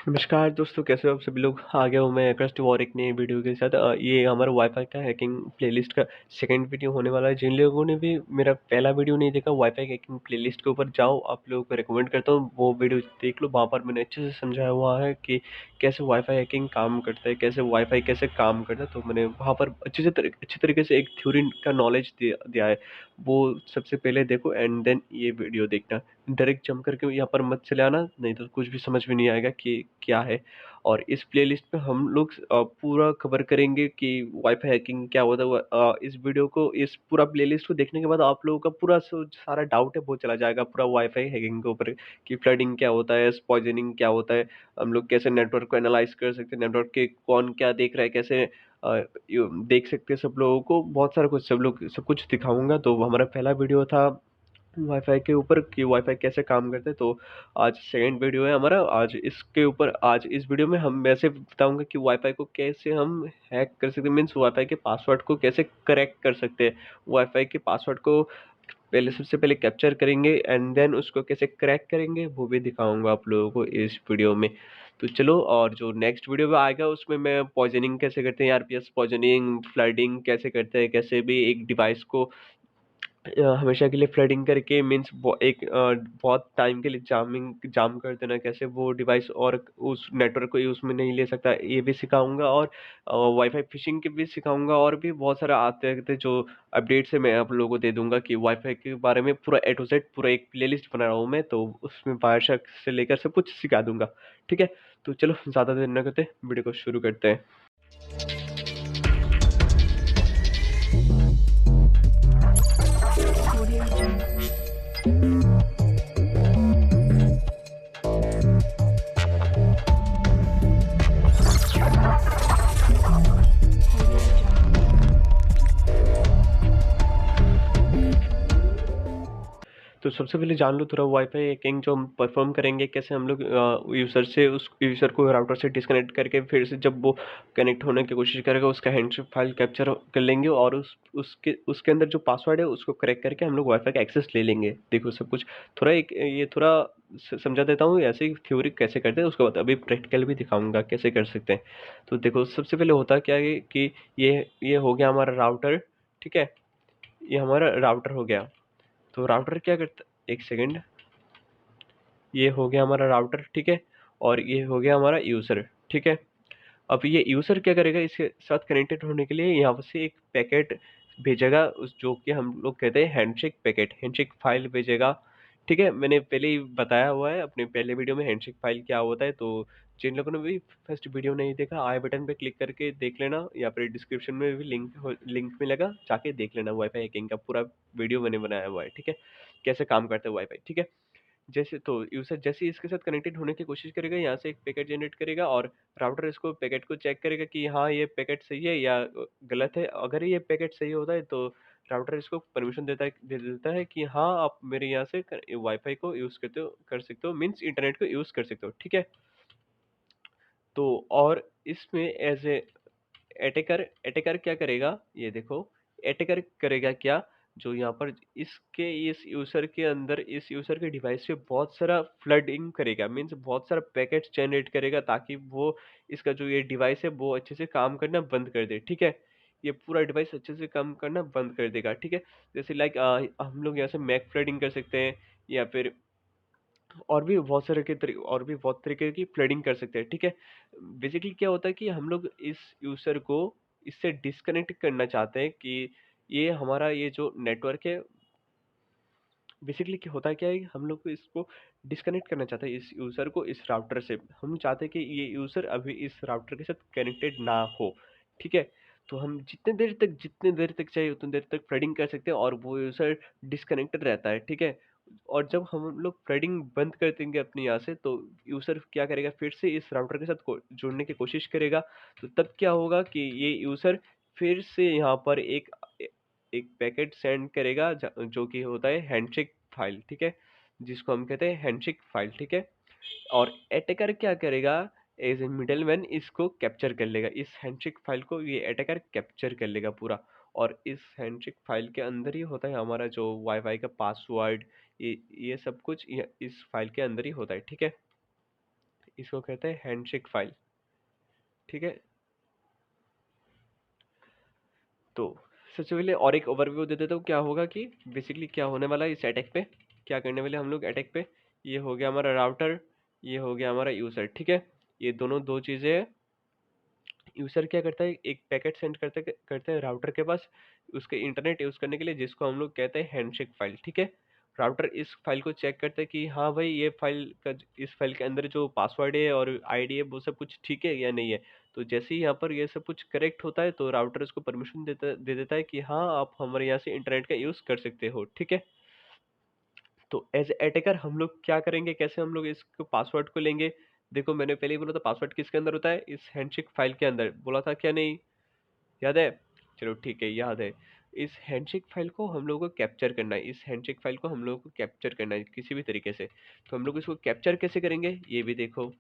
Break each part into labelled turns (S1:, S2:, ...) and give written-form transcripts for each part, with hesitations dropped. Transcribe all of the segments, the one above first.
S1: नमस्कार दोस्तों, कैसे हो आप सभी लोग। आ गया हूँ मैं क्रस्ट वॉर एक नई वीडियो के साथ। ये हमारा वाईफाई का हैकिंग प्लेलिस्ट का सेकंड वीडियो होने वाला है। जिन लोगों ने भी मेरा पहला वीडियो नहीं देखा, वाईफाई हैकिंग प्लेलिस्ट के ऊपर जाओ, आप लोगों को रिकमेंड करता हूँ वो वीडियो देख लो। वहाँ पर मैंने अच्छे से समझाया हुआ है कि कैसे वाईफाई हैकिंग काम करता है, कैसे वाईफाई कैसे काम करता है। तो मैंने वहाँ पर अच्छी तरीके से एक थ्योरी का नॉलेज दिया है। वो सबसे पहले देखो एंड देन ये वीडियो देखना। डायरेक्ट जंप करके यहाँ पर मत चले आना, नहीं तो कुछ भी समझ में नहीं आएगा कि क्या है। और इस प्लेलिस्ट पे हम लोग पूरा कवर करेंगे कि वाईफाई हैकिंग क्या होता है। इस वीडियो को, इस पूरा प्लेलिस्ट को देखने के बाद आप लोगों का पूरा सारा डाउट है वो चला जाएगा पूरा वाईफाई हैकिंग के ऊपर, कि फ्लडिंग क्या होता है, पॉइजनिंग क्या होता है, हम लोग कैसे नेटवर्क को एनालाइज कर सकते हैं, नेटवर्क के कौन क्या देख रहा है, कैसे देख सकते हैं सब लोगों को। बहुत सारा कुछ सब कुछ दिखाऊंगा। तो वो हमारा पहला वीडियो था वाईफाई के ऊपर कि वाईफाई कैसे काम करते हैं। तो आज सेकंड वीडियो है हमारा। आज इसके ऊपर, आज इस वीडियो में हम वैसे बताऊंगा कि वाईफाई को कैसे हम हैक कर सकते हैं, मीन्स वाईफाई के पासवर्ड को कैसे करेक्ट कर सकते हैं। वाईफाई के पासवर्ड को पहले, सबसे पहले कैप्चर करेंगे एंड देन उसको कैसे क्रैक करेंगे वो भी दिखाऊंगा आप लोगों को इस वीडियो में। तो चलो, और जो नेक्स्ट वीडियो में आएगा उसमें मैं पॉइजनिंग कैसे करते हैं, आरपीएस पॉइजनिंग, फ्लडिंग कैसे करते हैं, कैसे भी एक डिवाइस को हमेशा के लिए फ्लडिंग करके, मीन्स बहुत टाइम के लिए जाम कर देना, कैसे वो डिवाइस और उस नेटवर्क को यूज में नहीं ले सकता, ये भी सिखाऊंगा। और वाईफाई फिशिंग के भी सिखाऊंगा। और भी बहुत सारा आते रहते जो अपडेट्स है मैं आप लोगों को दे दूंगा कि वाईफाई के बारे में पूरा ए टू जेड पूरा एक प्लेलिस्ट बना रहा हूँ मैं, तो उसमें वायरशक से लेकर सब कुछ सिखा दूंगा। ठीक है, तो चलो ज़्यादा देर न करते वीडियो को शुरू करते हैं।
S2: Audio Jungle. Audio Jungle.
S1: तो सबसे पहले जान लो थोड़ा वाईफाई हैकिंग जो हम परफॉर्म करेंगे, कैसे हम लोग यूज़र से, उस यूज़र को राउटर से डिस्कनेक्ट करके फिर से जब वो कनेक्ट होने की कोशिश करेगा उसका हैंडशेक फाइल कैप्चर कर लेंगे, और उसके उसके अंदर जो पासवर्ड है उसको करेक्ट करके हम लोग वाईफाई का एक्सेस ले लेंगे। देखो सब कुछ थोड़ा एक ये थोड़ा समझा देता हूँ, ऐसे ही थ्योरी कैसे करते हैं, उसके बाद अभी प्रैक्टिकल भी दिखाऊंगा कैसे कर सकते हैं। तो देखो सबसे पहले होता क्या है कि ये हो गया हमारा राउटर। ठीक है, ये हमारा राउटर हो गया। तो राउटर क्या करता, एक सेकेंड, ये हो गया हमारा राउटर। ठीक है, और ये हो गया हमारा यूज़र। ठीक है, अब ये यूज़र क्या करेगा, इसके साथ कनेक्टेड होने के लिए यहाँ से एक पैकेट भेजेगा, उस जो कि हम लोग कहते हैं हैंडशेक पैकेट, हैंडशेक फाइल भेजेगा। ठीक है, मैंने पहले ही बताया हुआ है अपने पहले वीडियो में हैंडशेक फाइल क्या होता है। तो जिन लोगों ने भी फर्स्ट वीडियो नहीं देखा, आई बटन पे क्लिक करके देख लेना, या फिर डिस्क्रिप्शन में भी लिंक मिलेगा, जाके देख लेना। वाईफाई हैकिंग का पूरा वीडियो मैंने बनाया हुआ है। ठीक है, कैसे काम करता है वाईफाई। ठीक है, जैसे तो यूज़र जैसे ही इसके साथ कनेक्टेड होने की कोशिश करेगा, यहाँ से एक पैकेट जनरेट करेगा, और राउटर इसको पैकेट को चेक करेगा कि हाँ ये पैकेट सही है या गलत है। अगर ये पैकेट सही होता है तो राउटर इसको परमिशन दे देता है कि हाँ आप मेरे यहाँ से वाईफाई को यूज़ करते हो, कर सकते हो, मीन्स इंटरनेट को यूज़ कर सकते हो। ठीक है, तो और इसमें एज ए अटैकर, अटैकर क्या करेगा ये देखो। अटैकर करेगा क्या, जो यहाँ पर इसके इस यूज़र के अंदर, इस यूज़र के डिवाइस पे बहुत सारा फ्लडिंग करेगा, मीन्स बहुत सारा पैकेट्स जनरेट करेगा, ताकि वो इसका जो ये डिवाइस है वो अच्छे से काम करना बंद कर दे। ठीक है, ये पूरा डिवाइस अच्छे से काम करना बंद कर देगा। ठीक है, जैसे लाइक हम लोग यहाँ से मैक फ्लडिंग कर सकते हैं, या फिर और भी बहुत तरीके की फ्लडिंग कर सकते हैं। ठीक है, बेसिकली क्या होता है कि हम लोग इस यूज़र को इससे डिस्कनेक्ट करना चाहते हैं कि ये हमारा ये जो नेटवर्क है, बेसिकली क्या होता है, क्या है कि हम लोग को इसको डिस्कनेक्ट करना चाहते हैं, इस यूज़र को इस राउटर से। हम चाहते हैं कि ये यूज़र अभी इस राउटर के साथ कनेक्टेड ना हो। ठीक है, तो हम जितने देर तक चाहिए उतनी देर तक फ्लडिंग कर सकते हैं, और वो यूज़र डिस्कनेक्टेड रहता है। ठीक है, और जब हम लोग फ्लडिंग बंद कर देंगे अपने यहाँ से, तो यूज़र क्या करेगा, फिर से इस राउटर के साथ जुड़ने की कोशिश करेगा। तो तब क्या होगा कि ये यूज़र फिर से यहाँ पर एक पैकेट सेंड करेगा, जो कि होता है हैंडशेक फाइल। ठीक है, जिसको हम कहते हैं हैंडशेक फाइल। ठीक है, और अटैकर क्या करेगा, एज ए मिडलमैन इसको कैप्चर कर लेगा, इस हैंडशेक फाइल को ये अटैकर कैप्चर कर लेगा पूरा। और इस हैंडशेक फाइल के अंदर ही होता है हमारा जो वाईफाई का पासवर्ड, ये सब कुछ इस फाइल के अंदर ही होता है। ठीक है, इसको कहते हैं हैंडशेक फाइल। ठीक है, तो सबसे पहले और एक ओवरव्यू दे देता हूँ क्या होगा कि बेसिकली क्या होने वाला है इस अटैक पे, क्या करने वाले हम लोग अटैक पे। ये हो गया हमारा राउटर, ये हो गया हमारा यूजर। ठीक है, ये दोनों दो चीजें हैं। यूजर क्या करता है, एक पैकेट सेंड करते करते हैं राउटर के पास उसके इंटरनेट यूज करने के लिए, जिसको हम लोग कहते हैं हैंडशेक फाइल। ठीक है, राउटर इस फाइल को चेक करता है कि हाँ भाई ये फाइल का, इस फाइल के अंदर जो पासवर्ड है और आईडी है वो सब कुछ ठीक है या नहीं है। तो जैसे ही यहाँ पर ये सब कुछ करेक्ट होता है तो राउटर उसको परमिशन दे देता है कि हाँ आप हमारे यहाँ से इंटरनेट का यूज कर सकते हो। ठीक है, तो एज अटैकर हम लोग क्या करेंगे, कैसे हम लोग इस पासवर्ड को लेंगे। देखो मैंने पहले ही बोला था पासवर्ड किसके अंदर होता है, इस हैंडशेक फाइल के अंदर, बोला था क्या नहीं, याद है। चलो ठीक है, याद है। इस हैंडशेक फाइल को हम लोगों को कैप्चर करना है, इस हैंडशेक फाइल को हम लोगों को कैप्चर करना है किसी भी तरीके से। तो हम लोग इसको कैप्चर कैसे करेंगे ये भी देखो।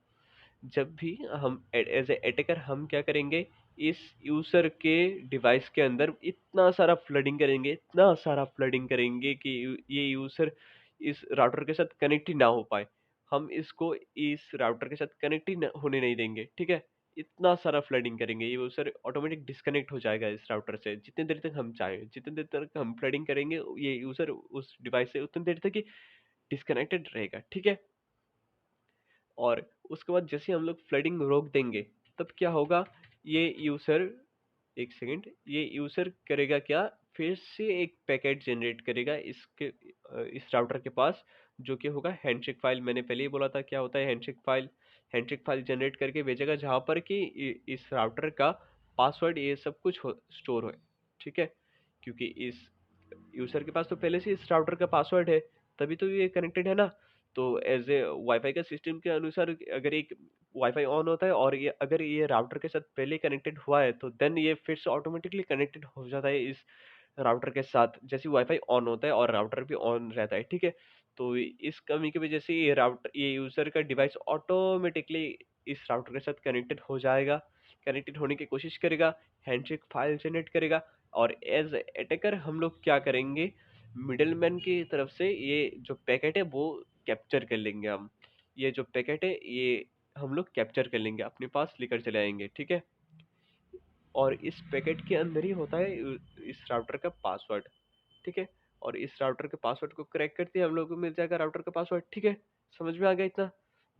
S1: जब भी हम एज ए अटैकर हम क्या करेंगे, इस यूजर के डिवाइस के अंदर इतना सारा फ्लडिंग करेंगे, इतना सारा फ्लडिंग करेंगे कि ये यूजर इस राउटर के साथ कनेक्ट ही ना हो पाए। हम इसको इस राउटर के साथ कनेक्ट ही होने नहीं देंगे। ठीक है, इतना सारा फ्लडिंग करेंगे ये यूजर ऑटोमेटिक डिस्कनेक्ट हो जाएगा इस राउटर से, जितनी देर तक हम चाहें, जितनी देर तक हम फ्लडिंग करेंगे ये यूजर उस डिवाइस से उतनी देर तक ही डिस्कनेक्टेड रहेगा। ठीक है, और उसके बाद जैसे हम लोग फ्लडिंग रोक देंगे तब क्या होगा, ये यूजर, एक सेकंड, ये यूजर करेगा क्या, फिर से एक पैकेट जनरेट करेगा इसके इस राउटर के पास, जो कि होगा हैंडशेक फाइल। मैंने पहले ही बोला था क्या होता है handshake file. Handshake file generate करके भेजेगा जहां पर कि इस राउटर का पासवर्ड ये सब कुछ स्टोर हो। ठीक है, क्योंकि इस यूजर के पास तो पहले से इस राउटर का पासवर्ड है, तभी तो ये कनेक्टेड है ना। तो एज ए वाईफाई का सिस्टम के अनुसार अगर एक वाईफाई ऑन होता है और ये अगर ये राउटर के साथ पहले कनेक्टेड हुआ है तो देन ये फिर से ऑटोमेटिकली कनेक्टेड हो जाता है इस राउटर के साथ, जैसे वाईफाई ऑन होता है और राउटर भी ऑन रहता है। ठीक है, तो इस कमी की वजह से ये यूजर का डिवाइस ऑटोमेटिकली इस राउटर के साथ कनेक्टेड हो जाएगा, कनेक्टेड होने की कोशिश करेगा, हैंडशेक फाइल जनरेट करेगा। और एज अटैकर हम लोग क्या करेंगे, मिडलमैन की तरफ से ये जो पैकेट है वो कैप्चर कर लेंगे हम। ये जो पैकेट है ये हम लोग कैप्चर कर लेंगे, अपने पास लेकर चले आएंगे। ठीक है, और इस पैकेट के अंदर ही होता है इस राउटर का पासवर्ड। ठीक है, और इस राउटर के पासवर्ड को क्रैक करते ही हम लोग को मिल जाएगा राउटर का पासवर्ड। ठीक है, समझ में आ गया इतना,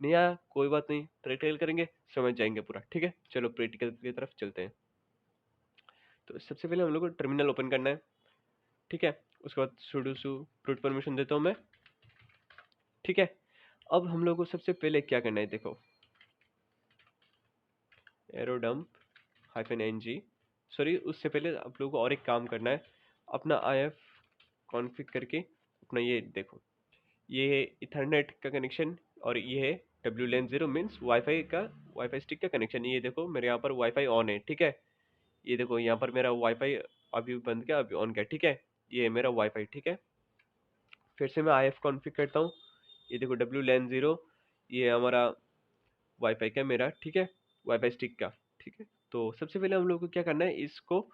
S1: नहीं आया कोई बात नहीं, प्रैक्टिकल करेंगे समझ जाएंगे पूरा। ठीक है, चलो प्रैक्टिकल की तरफ चलते हैं। तो सबसे पहले हम लोग को टर्मिनल ओपन करना है। ठीक है, उसके बाद sudo su root परमिशन देता हूँ मैं। ठीक है, अब हम लोग को सबसे पहले क्या करना है, देखो एरो डंप -ng, सॉरी उससे पहले आप लोगों को और एक काम करना है, अपना IF कॉन्फ़िग करके अपना ये देखो, ये है इथरनेट का कनेक्शन और ये है WLAN 0 मीन्स वाईफाई का, वाईफाई स्टिक का कनेक्शन। ये देखो मेरे यहाँ पर वाईफाई ऑन है। ठीक है, ये देखो यहाँ पर मेरा वाईफाई अभी बंद किया अभी ऑन किया। ठीक है, ये है मेरा वाईफाई। ठीक है, फिर से मैं IF कॉन्फ़िग करता हूँ। ये देखो WLAN 0, ये हमारा वाईफाई का मेरा, ठीक है, वाईफाई स्टिक का। ठीक है, तो सबसे पहले हम लोग को क्या करना है, इसको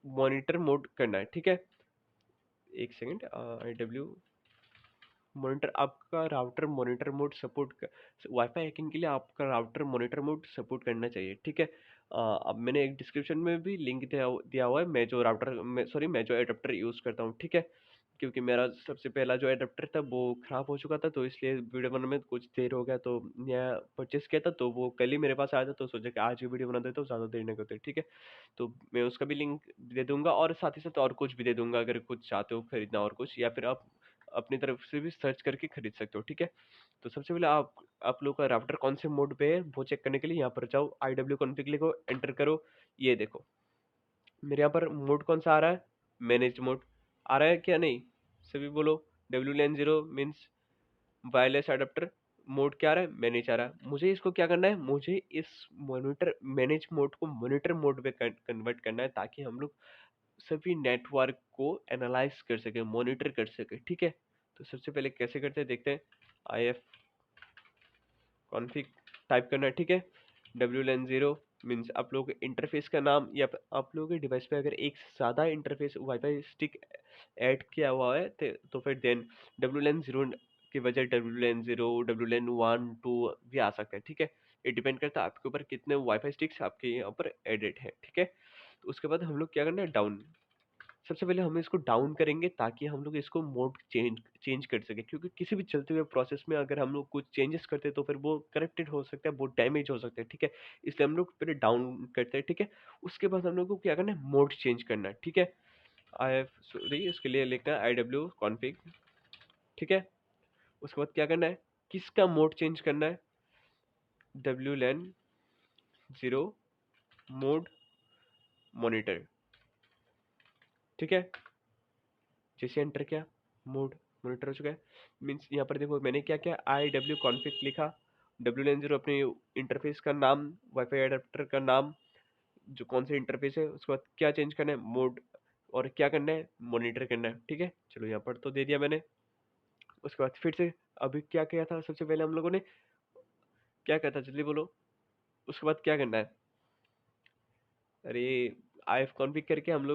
S1: मॉनिटर मोड करना है। ठीक है, एक सेकंड, IW मॉनिटर, आपका राउटर मॉनिटर मोड सपोर्ट कर, वाईफाई हैकिंग के लिए आपका राउटर मॉनिटर मोड सपोर्ट करना चाहिए। ठीक है, अब मैंने एक डिस्क्रिप्शन में भी लिंक दिया हुआ है, मैं जो राउटर मैं सॉरी मैं जो एडाप्टर यूज़ करता हूँ। ठीक है, क्योंकि मेरा सबसे पहला जो एडाप्टर था वो ख़राब हो चुका था, तो इसलिए वीडियो बनाने में कुछ देर हो गया, तो नया परचेस किया था, तो वो कल ही मेरे पास आया था, तो सोचा कि आज ही वीडियो बना देता हूँ, ज़्यादा देर नहीं करते। ठीक है, तो मैं उसका भी लिंक दे दूंगा और साथ ही साथ और कुछ भी दे दूंगा, अगर कुछ चाहते हो खरीदना और कुछ, या फिर आप अपनी तरफ से भी सर्च करके खरीद सकते हो। ठीक है, तो सबसे पहले आप लोग का राउटर कौन से मोड पे है वो चेक करने के लिए यहाँ पर जाओ, IW कॉन्फ़िग लिखो, एंटर करो। ये देखो मेरे यहाँ पर मोड कौन सा आ रहा है, मैनेज मोड आ रहा है क्या नहीं, सभी बोलो। WLAN 0 means wireless adapter, mode क्या आ रहा है, मैनेज आ रहा है। मुझे इसको क्या करना है, मुझे इस मॉनिटर मैनेज मोड को मॉनिटर मोड में कन्वर्ट करना है, ताकि हम लोग सभी नेटवर्क को एनालाइज कर सके, मॉनिटर कर सके। ठीक है, तो सबसे पहले कैसे करते हैं देखते हैं। IF कॉन्फ़िग टाइप करना है। ठीक है, WLAN 0 मीन्स आप लोगों के इंटरफेस का नाम, या आप लोगों के डिवाइस पे अगर एक से ज़्यादा इंटरफेस वाईफाई स्टिक ऐड किया हुआ है तो फिर देन WLAN 0 की वजह WLAN 0, WLAN 1, 2 भी आ सकता है, ठीक है। ये डिपेंड करता है आपके ऊपर कितने वाईफाई स्टिक्स आपके यहाँ पर एडेड है, ठीक है। तो उसके बाद हम लोग क्या करना है, डाउन। सबसे पहले हम इसको डाउन करेंगे ताकि हम लोग इसको मोड चेंज चेंज कर सके, क्योंकि किसी भी चलते हुए प्रोसेस में अगर हम लोग कुछ चेंजेस करते हैं तो फिर वो करप्टेड हो सकता है, वो डैमेज हो सकता है, ठीक है। इसलिए हम लोग पहले डाउन करते हैं, ठीक है। उसके बाद हम लोग को क्या करना है, मोड चेंज करना है, ठीक है। आई सॉरी, इसके लिए लिखना है IW config, ठीक है। उसके बाद क्या करना है, किसका मोड चेंज करना है, WLAN 0 मोड मॉनिटर, ठीक है। जैसे एंटर किया, मोड मॉनिटर हो चुका है। मीन्स यहाँ पर देखो मैंने क्या किया, IW config लिखा, WLAN 0 अपने इंटरफेस का नाम, वाईफाई एडाप्टर का नाम, जो कौन से इंटरफेस है, उसके बाद क्या चेंज करना है, मोड, और क्या करना है, मॉनिटर करना है, ठीक है। चलो यहाँ पर तो दे दिया मैंने। उसके बाद फिर से अभी क्या किया था, सबसे पहले हम लोगों ने क्या किया था, जल्दी बोलो। उसके बाद क्या करना है, अरे IF कॉन्फ़िग करके हम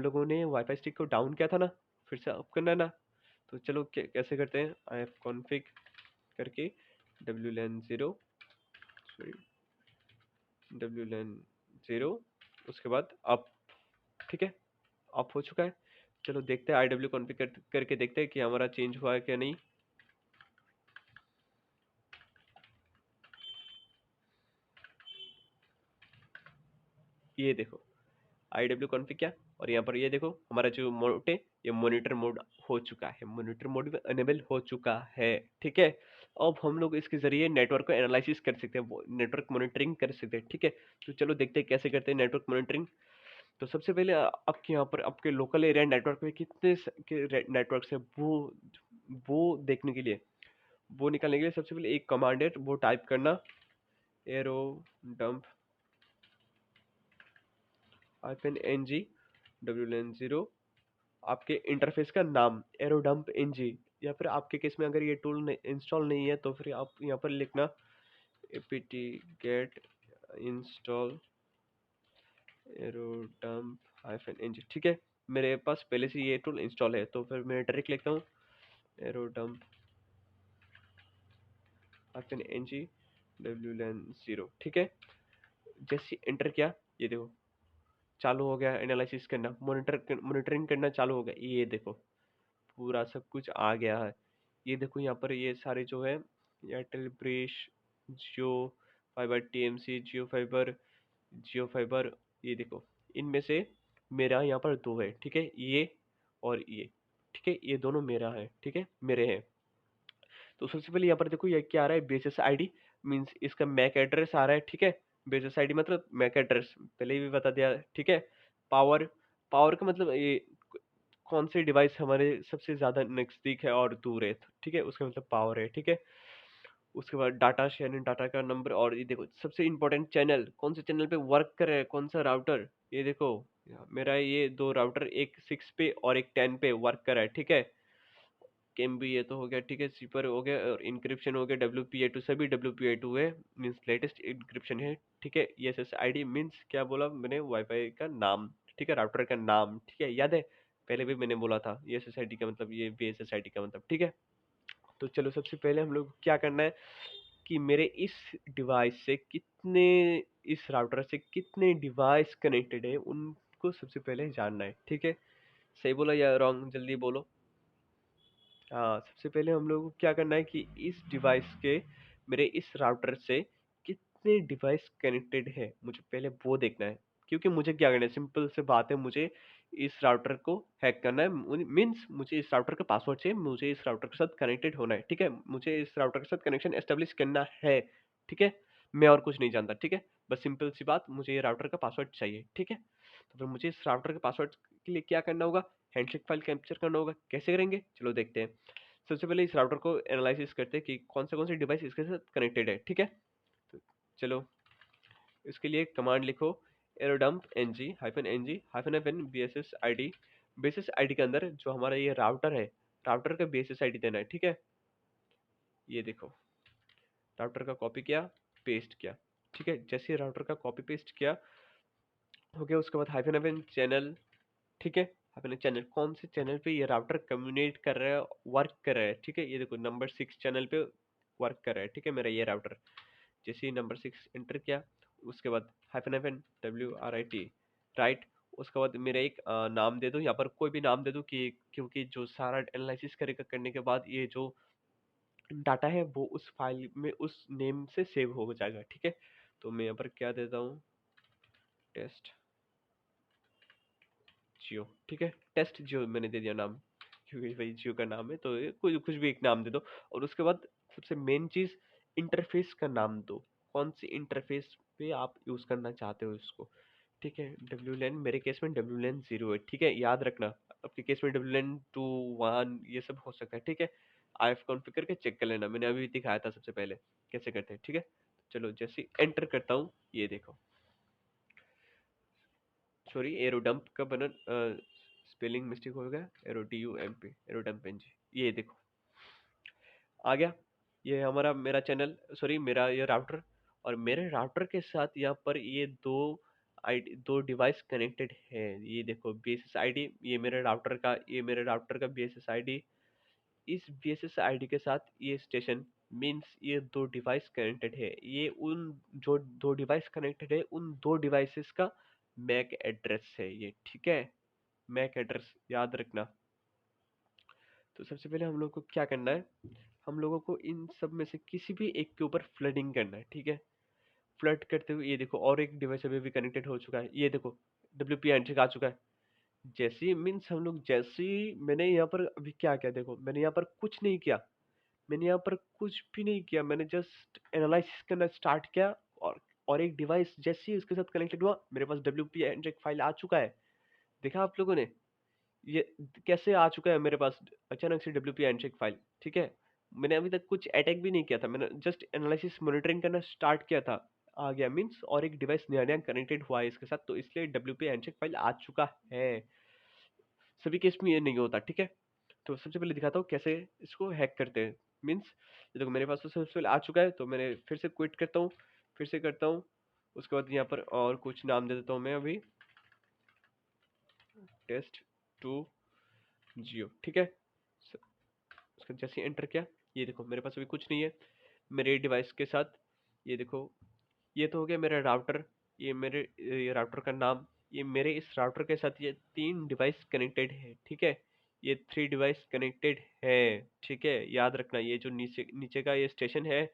S1: लोगों ने वाईफाई स्टिक को डाउन किया था ना, फिर से अप करना है ना। तो चलो कैसे करते हैं, IF कॉन्फ़िग करके WLAN 0, सॉरी, WLAN 0, उसके बाद अप, ठीक है। अप हो चुका है। चलो देखते हैं, IW कॉन्फ़िग करके देखते हैं कि हमारा चेंज हुआ है क्या नहीं। ये देखो, IW कॉन्फ़िग क्या, और यहाँ पर ये देखो हमारा जो मोड है, ये मॉनिटर मोड हो चुका है, मॉनिटर मोड में अनेबल हो चुका है, ठीक है। अब हम लोग इसके जरिए नेटवर्क को एनालिसिस कर सकते हैं, नेटवर्क मॉनिटरिंग कर सकते हैं, ठीक है। तो चलो देखते हैं कैसे करते हैं नेटवर्क मॉनिटरिंग। तो सबसे पहले आपके यहाँ पर आपके लोकल एरिया नेटवर्क में कितने नेटवर्क है, वो देखने के लिए, वो निकालने के लिए सबसे पहले एक कमांड है, वो टाइप करना, एरो डंप -ng WLAN 0, आपके इंटरफेस का नाम एरोडम्प ng, या फिर आपके केस में अगर ये टूल इंस्टॉल नहीं है तो फिर आप यहाँ पर लिखना apt get install एरोडम्प -ng, ठीक है। मेरे पास पहले से ये टूल इंस्टॉल है तो फिर मैं डायरेक्ट लिखता हूँ एरोडम्प -ng WLAN 0, ठीक है। जैसे एंटर किया, ये देखो चालू हो गया एनालिसिस करना, मॉनिटरिंग करना चालू हो गया, ये देखो पूरा सब कुछ आ गया है। ये देखो यहाँ पर ये सारे जो है, एयरटेल ब्रिश, जियो फाइबर TMC, जियो फाइबर, ये देखो इनमें से मेरा यहाँ पर दो है, ठीक है, ये और ये, ठीक है, ये दोनों मेरा है, ठीक है, मेरे हैं। तो सबसे पहले यहाँ पर देखो ये क्या आ रहा है, बेसिस आईडी, मीन्स इसका मैक एड्रेस आ रहा है, ठीक है। बेसिस आईडी मतलब मैक एड्रेस, पहले ही भी बता दिया, ठीक है। पावर, पावर का मतलब ये कौन से डिवाइस हमारे सबसे ज्यादा नजदीक है और दूर है, ठीक है, उसका मतलब पावर है, ठीक है। उसके बाद डाटा शेयरिंग, डाटा का नंबर, और ये देखो सबसे इंपॉर्टेंट चैनल, कौन से चैनल पे वर्क कर रहा है, कौन सा राउटर, ये देखो मेरा ये दो राउटर, एक 6 पे और एक 10 पे वर्क कर रहा है, ठीक है। केम भी ये तो हो गया, ठीक है, सीपर हो गया, और इंक्रिप्शन हो गया WPA2, सभी WPA2 है, मीन्स लेटेस्ट इंक्रिप्शन है, ठीक है। SSID मीन्स क्या बोला मैंने, वाईफाई का नाम, ठीक है, राउटर का नाम, ठीक है, याद है, पहले भी मैंने बोला था, ये SSID का मतलब, ये VSSID का मतलब, ठीक है। तो चलो सबसे पहले हम लोग क्या करना है कि मेरे इस डिवाइस से कितने, इस राउटर से कितने डिवाइस कनेक्टेड है उनको सबसे पहले जानना है, ठीक है। सही बोला या रॉन्ग, जल्दी बोलो। हाँ, सबसे पहले हम लोगों को क्या करना है कि इस डिवाइस के, मेरे इस राउटर से कितने डिवाइस कनेक्टेड है, मुझे पहले वो देखना है। क्योंकि मुझे क्या करना है, सिंपल से बात है, मुझे इस राउटर को हैक करना है, मीन्स मुझे इस राउटर का पासवर्ड चाहिए, मुझे इस राउटर के साथ कनेक्टेड होना है, ठीक है, मुझे इस राउटर के साथ कनेक्शन एस्टेब्लिश करना है, ठीक है। मैं और कुछ नहीं जानता, ठीक है। बस सिंपल सी बात, मुझे ये राउटर का पासवर्ड चाहिए, ठीक है। तो फिर मुझे इस राउटर के पासवर्ड के लिए क्या करना होगा, हैंडशेक फाइल कैप्चर करना होगा। कैसे करेंगे, चलो देखते हैं। सबसे पहले इस राउटर को एनालिसिस करते हैं कि कौन से डिवाइस इसके साथ कनेक्टेड है, ठीक है। तो चलो इसके लिए कमांड लिखो, एरोडम्प ng -ng बेसिस आईडी के अंदर जो हमारा ये राउटर है, राउटर का बेसिस आईडी देना है, ठीक है। ये देखो राउटर का कॉपी किया, पेस्ट किया, ठीक है। जैसे ही राउटर का कॉपी पेस्ट किया हो गया, उसके बाद -चैनल, ठीक है, अपने चैनल, कौन से चैनल पे ये राउटर कम्युनिकेट कर रहा है, वर्क कर रहा है, ठीक है। ये देखो नंबर 6 चैनल पे वर्क कर रहा है, ठीक है, मेरा ये राउटर। जैसे ही नंबर 6 एंटर किया, उसके बाद -WRIT, राइट। उसके बाद मेरा एक नाम दे दो, यहाँ पर कोई भी नाम दे दो, कि क्योंकि जो सारा एनालिसिस करेगा, करने के बाद ये जो डाटा है वो उस फाइल में उस नेम से सेव हो जाएगा, ठीक है। तो मैं यहाँ पर क्या देता हूँ, टेस्ट जियो, ठीक है, टेस्ट जियो मैंने दे दिया नाम, क्योंकि भाई जियो का नाम है, तो ये कुछ कुछ भी एक नाम दे दो। और उसके बाद सबसे मेन चीज, इंटरफेस का नाम दो, कौन सी इंटरफेस पे आप यूज करना चाहते हो इसको, ठीक है। WLAN, मेरे केस में WLAN 0 है, ठीक है, याद रखना। आपके केस में WLAN 2 1 ये सब हो सकता है, ठीक है। IF कॉन्फ़िगर करके चेक कर लेना, मैंने अभी दिखाया था सबसे पहले कैसे करते हैं, ठीक है। चलो जैसे एंटर करता हूँ, ये देखो, सॉरी, एरोडम्प का बना स्पेलिंग मिस्टेक हो गया, एरोडम्प, एरोडम्प एनजी, ये देखो आ गया। ये हमारा मेरा चैनल, सॉरी मेरा ये राउटर, और मेरे राउटर के साथ यहाँ पर ये दो डिवाइस कनेक्टेड है। ये देखो BSS आईडी, ये मेरे राउटर का BSS आईडी। इस BSS आईडी के साथ ये स्टेशन, मीन्स ये दो डिवाइस कनेक्टेड है। ये उन जो दो डिवाइस कनेक्टेड है, उन दो डिवाइसेस का मैक एड्रेस है ये, ठीक है। मैक एड्रेस याद रखना। तो सबसे पहले हम लोग को क्या करना है, हम लोगों को इन सब में से किसी भी एक के ऊपर फ्लडिंग करना है, ठीक है। फ्लड करते हुए ये देखो, और एक डिवाइस अभी भी कनेक्टेड हो चुका है, ये देखो WP हैंडशेक आ चुका है। जैसे ही मीन्स हम लोग, जैसे ही मैंने यहाँ पर अभी क्या किया, देखो मैंने यहाँ पर कुछ नहीं किया, मैंने यहाँ पर कुछ भी नहीं किया, मैंने जस्ट एनालिसिस करना स्टार्ट किया। और एक डिवाइस जैसे ही उसके साथ कनेक्टेड हुआ, मेरे पास WP हैंडशेक फाइल आ चुका है। देखा आप लोगों ने, ये कैसे आ चुका है मेरे पास अचानक से WP हैंडशेक फाइल, ठीक है। मैंने अभी तक कुछ अटैक भी नहीं किया था, मैंने जस्ट एनालिसिस मॉनिटरिंग करना स्टार्ट किया था, आ गया मीन्स, और एक डिवाइस नया नया कनेक्टेड हुआ है इसके साथ, तो इसलिए WP हैंडशेक फाइल आ चुका है। सभी केस में ये नहीं होता, ठीक है। तो सबसे पहले दिखाता हूँ कैसे इसको हैक करते हैं, मीन्स देखो मेरे पास तो सबसे पहले आ चुका है, तो मैंने फिर से क्विट करता हूँ, फिर से करता हूँ। उसके बाद यहाँ पर और कुछ नाम दे देता हूँ मैं अभी, टेस्ट 2 जियो, ठीक है। उसका जैसे ही एंटर किया, ये देखो मेरे पास अभी कुछ नहीं है मेरे डिवाइस के साथ। ये देखो, ये तो हो गया मेरा राउटर, ये राउटर का नाम, ये मेरे इस राउटर के साथ ये 3 डिवाइस कनेक्टेड है, ठीक है। ये 3 डिवाइस कनेक्टेड है, ठीक है, याद रखना। ये जो नीचे नीचे का ये स्टेशन है,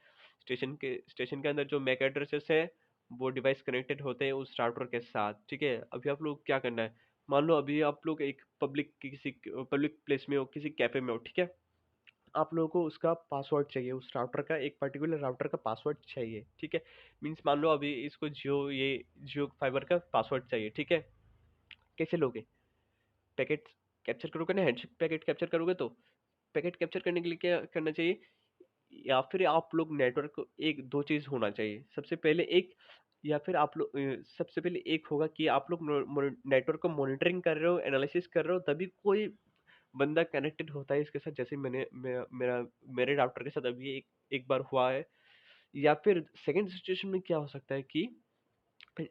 S1: स्टेशन के अंदर जो मैक एड्रेसेस है, वो डिवाइस कनेक्टेड होते हैं उस राउटर के साथ, ठीक है। अभी आप लोग क्या करना है, मान लो अभी आप लोग एक पब्लिक प्लेस में हो, किसी कैफे में हो, ठीक है। आप लोगों को उसका पासवर्ड चाहिए, उस राउटर का, एक पर्टिकुलर राउटर का पासवर्ड चाहिए, ठीक है। मीन्स मान लो अभी इसको जियो फाइबर का पासवर्ड चाहिए, ठीक है। कैसे लोगे, पैकेट कैप्चर करोगे ना, हैंडशेक पैकेट कैप्चर करोगे, तो पैकेट कैप्चर करने के लिए क्या करना चाहिए, या फिर आप लोग नेटवर्क को एक दो चीज होना चाहिए, सबसे पहले एक, या फिर आप लोग सबसे पहले एक होगा कि आप लोग नेटवर्क को मॉनिटरिंग कर रहे हो, एनालिसिस कर रहे हो, तभी कोई बंदा कनेक्टेड होता है इसके साथ। जैसे मेरे राउटर के साथ अभी एक बार हुआ है। या फिर सेकंड सिचुएशन में क्या हो सकता है कि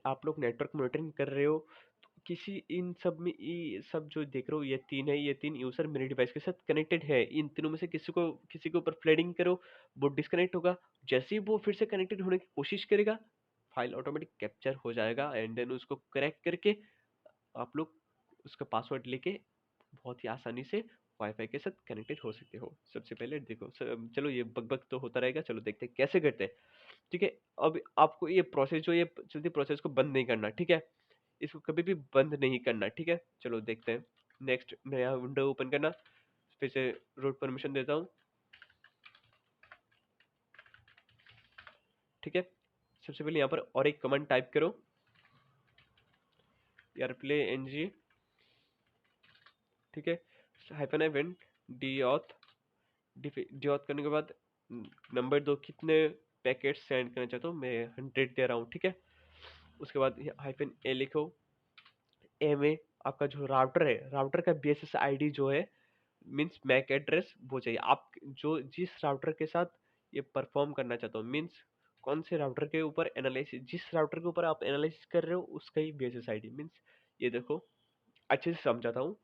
S1: आप लोग नेटवर्क मॉनिटरिंग कर रहे हो, तो किसी इन सब में, ये सब जो देख रहे हो, ये तीन है, ये तीन यूजर मेरे डिवाइस के साथ कनेक्टेड है, इन तीनों में से किसी के ऊपर फ्लडिंग करो, वो डिस्कनेक्ट होगा। जैसे ही वो फिर से कनेक्टेड होने की कोशिश करेगा, फाइल ऑटोमेटिक कैप्चर हो जाएगा, एंड देन उसको क्रैक करके आप लोग उसका पासवर्ड लेके बहुत ही आसानी से वाईफाई के साथ कनेक्टेड हो सकते हो। सबसे पहले देखो चलो ये बग तो होता रहेगा, चलो देखते हैं कैसे करते हैं, ठीक है। अब आपको ये प्रोसेस, जो ये चलती प्रोसेस को बंद नहीं करना, ठीक है। इसको कभी भी बंद नहीं करना, ठीक है। चलो देखते हैं। नेक्स्ट नया विंडो ओपन करना, फिर से रूट परमिशन देता हूँ, ठीक है। सबसे पहले यहाँ पर और एक कमांड टाइप करो, airplay-ng, ठीक है। -n डीऑथ, डीऑथ करने के बाद नंबर दो, कितने पैकेट सेंड करना चाहता हूँ, मैं 100 दे रहा हूँ, ठीक है। उसके बाद -a लिखो। ए में आपका जो राउटर है, राउटर का BSS आईडी जो है, मीन्स मैक एड्रेस वो चाहिए आप, जो जिस राउटर के साथ ये परफॉर्म करना चाहते हो, मीन्स कौन से राउटर के ऊपर एनालिसिस, जिस राउटर के ऊपर आप एनालिसिस कर रहे हो उसका ही BSS आईडी, मीन्स ये देखो अच्छे से समझाता हूँ।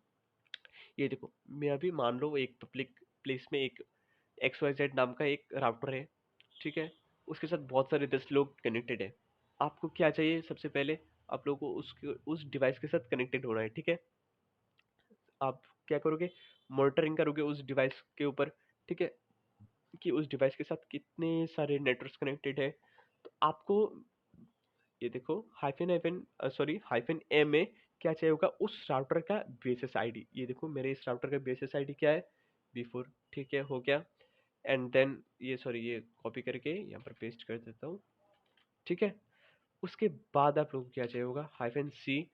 S1: ये देखो, मैं अभी मान लो एक पब्लिक प्लेस में एक XYZ नाम का एक राउटर है, ठीक है? उसके साथ बहुत सारे 10 लोग कनेक्टेड है। आपको क्या चाहिए सबसे पहले? आप लोगों को उसके उस डिवाइस के साथ कनेक्टेड होना है, ठीक है? आप क्या करोगे? मॉनिटरिंग करोगे उस डिवाइस के ऊपर, ठीक है? कि उस डिवाइस के साथ कितने सारे नेटवर्क्स कनेक्टेड है। तो आपको ये देखो, हाइफन ए में क्या चाहिए होगा? उस राउटर का बेसिस आईडी। ये देखो, मेरे इस राउटर का बेसिस आईडी क्या है? B4, ठीक है, हो गया। एंड देन ये कॉपी करके यहाँ पर पेस्ट कर देता हूँ, ठीक है? उसके बाद आप लोगों को क्या चाहिए होगा? हाइफन सी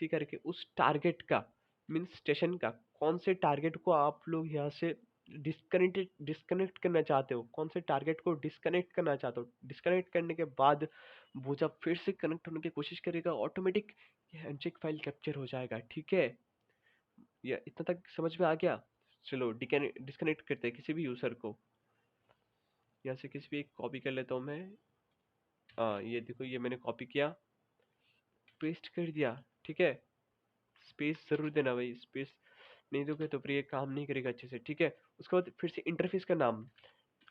S1: करके उस टारगेट का, मीन्स स्टेशन का, कौन से टारगेट को आप लोग यहाँ से डिस्कनेक्ट करना चाहते हो, कौन से टारगेट को डिस्कनेक्ट करना चाहते हो। डिस्कनेक्ट करने के बाद वो जब फिर से कनेक्ट होने की कोशिश करेगा, ऑटोमेटिक हैंडशेक फाइल कैप्चर हो जाएगा, ठीक है? या इतना तक समझ में आ गया? चलो डिस्कनेक्ट करते हैं किसी भी यूजर को। यहाँ से किसी भी एक कॉपी कर लेता हूँ मैं। हाँ, ये देखो, ये मैंने कॉपी किया, पेस्ट कर दिया, ठीक है? स्पेस जरूर देना भाई, स्पेस नहीं दोगे तो फिर ये काम नहीं करेगा अच्छे से, ठीक है? उसके बाद फिर से इंटरफेस का नाम